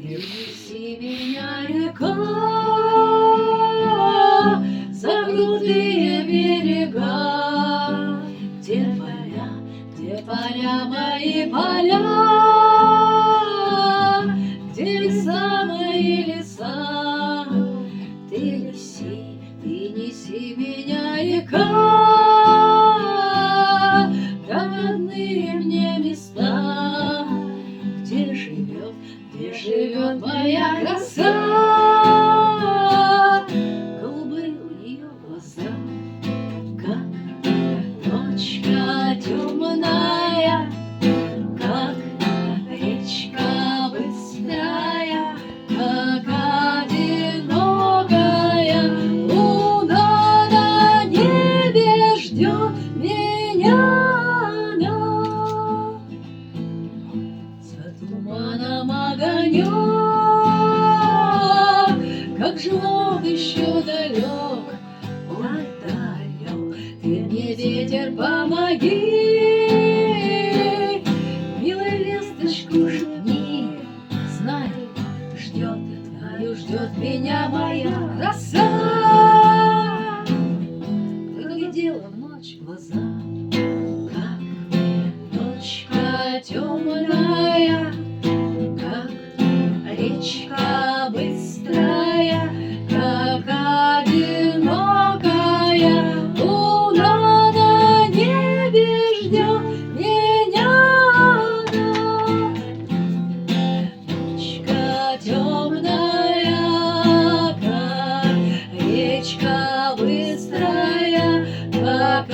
Неси меня, река, за крутые берега, где поля мои поля, где леса мои леса. Ты неси меня, река, в родные мне места, где живет моя краса. Голубые у нее глаза, как ночка темная, как речка быстрая, как одинокая луна на небе ждет меня. Она за туманом огонек, как живот еще далек. Ой, далек, ты мне, ветер, помоги, милая весточку шепни, знай, ждет меня моя краса. Глядела в ночь в глаза, как ночка темная, как речка быстрая, как одинокая луна на небе ждет меня. Ночка темная, как речка быстрая, как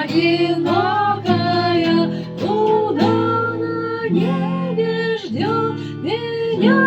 одинокая луна на небе ждет меня.